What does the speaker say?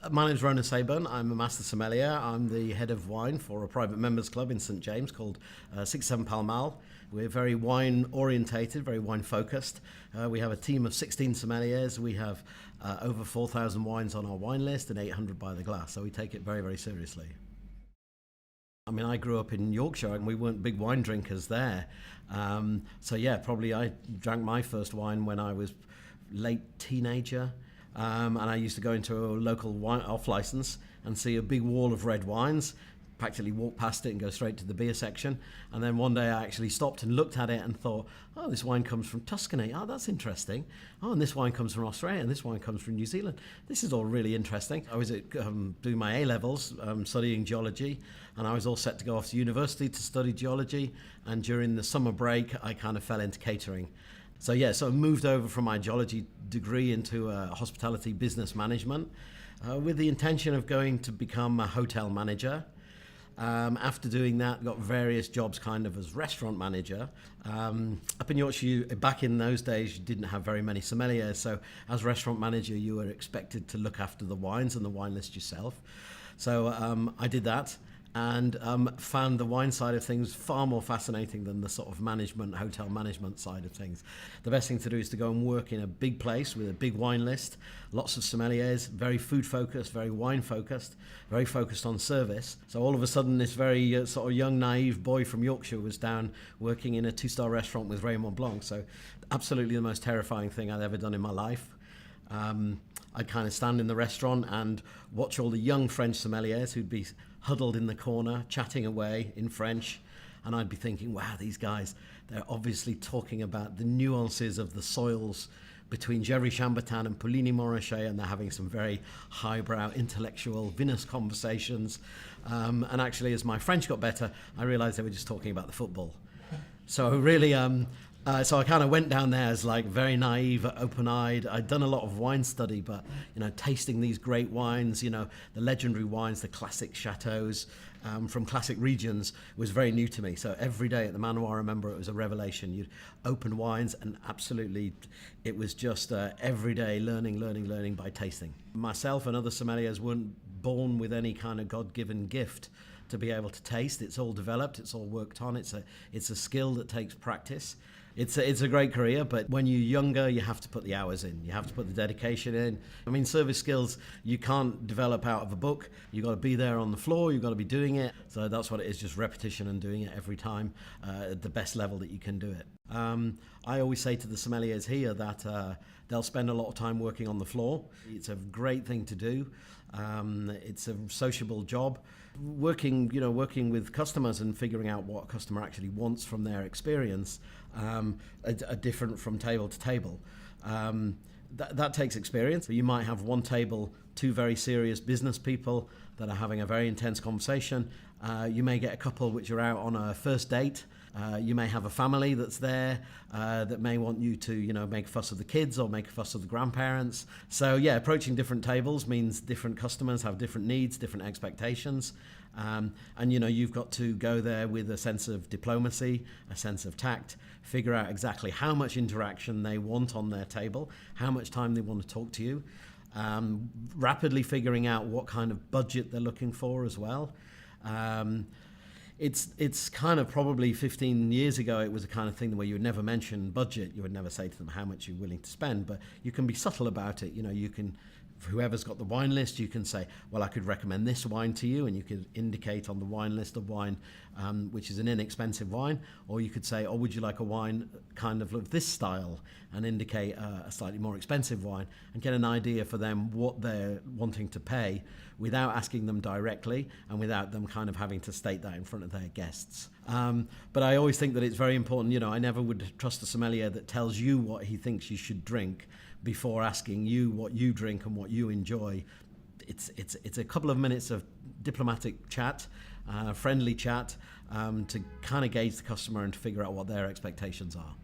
My name is Ronan Sayburn. I'm a master sommelier. I'm the head of wine for a private members club in St James called 67 Pall Mall. We're very wine orientated, very wine focused. We have a team of 16 sommeliers. We have over 4,000 wines on our wine list and 800 by the glass. So we take it very, very seriously. I mean, I grew up in Yorkshire and we weren't big wine drinkers there. So yeah, probably I drank my first wine when I was late teenager. And I used to go into a local wine off license and see a big wall of red wines, practically walk past it and go straight to the beer section. And then one day I actually stopped and looked at it and thought, oh, this wine comes from Tuscany. Oh, that's interesting. Oh, and this wine comes from Australia, and this wine comes from New Zealand. This is all really interesting. I was doing my A-levels, studying geology, and I was all set to go off to university to study geology. And during the summer break, I kind of fell into catering. So I moved over from my geology degree into hospitality business management with the intention of going to become a hotel manager. After doing that, got various jobs kind of as restaurant manager. Up in Yorkshire, back in those days, you didn't have very many sommeliers. So as restaurant manager, you were expected to look after the wines and the wine list yourself. So I did that. And found the wine side of things far more fascinating than the sort of management, hotel management side of things. The best thing to do is to go and work in a big place with a big wine list, lots of sommeliers, very food focused, very wine focused, very focused on service. So all of a sudden this very sort of young, naive boy from Yorkshire was down working in a 2-star restaurant with Raymond Blanc. So absolutely the most terrifying thing I'd ever done in my life. I'd kind of stand in the restaurant and watch all the young French sommeliers who'd be huddled in the corner, chatting away in French. And I'd be thinking, wow, these guys, they're obviously talking about the nuances of the soils between Gevrey-Chambertin and Puligny-Montrachet, and they're having some very highbrow, intellectual, vinous conversations. And actually, as my French got better, I realized they were just talking about the football. So really, so I kind of went down there as like very naive, open-eyed. I'd done a lot of wine study, but tasting these great wines, the legendary wines, the classic chateaus from classic regions was very new to me. So every day at the Manoir, I remember it was a revelation. You'd open wines and absolutely, it was just every day learning by tasting. Myself and other sommeliers weren't born with any kind of God-given gift to be able to taste. It's all developed, it's all worked on. It's a skill that takes practice. It's a great career, but when you're younger, you have to put the hours in. You have to put the dedication in. I mean, service skills, you can't develop out of a book. You've got to be there on the floor. You've got to be doing it. So that's what it is, just repetition and doing it every time at the best level that you can do it. I always say to the sommeliers here that they'll spend a lot of time working on the floor. It's a great thing to do. It's a sociable job. Working with customers and figuring out what a customer actually wants from their experience are different from table to table. That takes experience. You might have one table, two very serious business people that are having a very intense conversation. You may get a couple which are out on a first date. You may have a family that's there that may want you to, make a fuss of the kids or make a fuss of the grandparents. So yeah, approaching different tables means different customers have different needs, different expectations. And you've got to go there with a sense of diplomacy, a sense of tact, figure out exactly how much interaction they want on their table, how much time they want to talk to you, rapidly figuring out what kind of budget they're looking for as well. It's kind of probably 15 years ago, it was a kind of thing where you would never mention budget. You would never say to them how much you're willing to spend, but you can be subtle about it. You can, whoever's got the wine list, you can say, well, I could recommend this wine to you, and you could indicate on the wine list a wine which is an inexpensive wine, or you could say, oh, would you like a wine kind of this style, and indicate a slightly more expensive wine, and get an idea for them what they're wanting to pay without asking them directly and without them kind of having to state that in front of their guests. But I always think that it's very important, I never would trust a sommelier that tells you what he thinks you should drink before asking you what you drink and what you enjoy. It's a couple of minutes of diplomatic chat, friendly chat, to kind of gauge the customer and to figure out what their expectations are.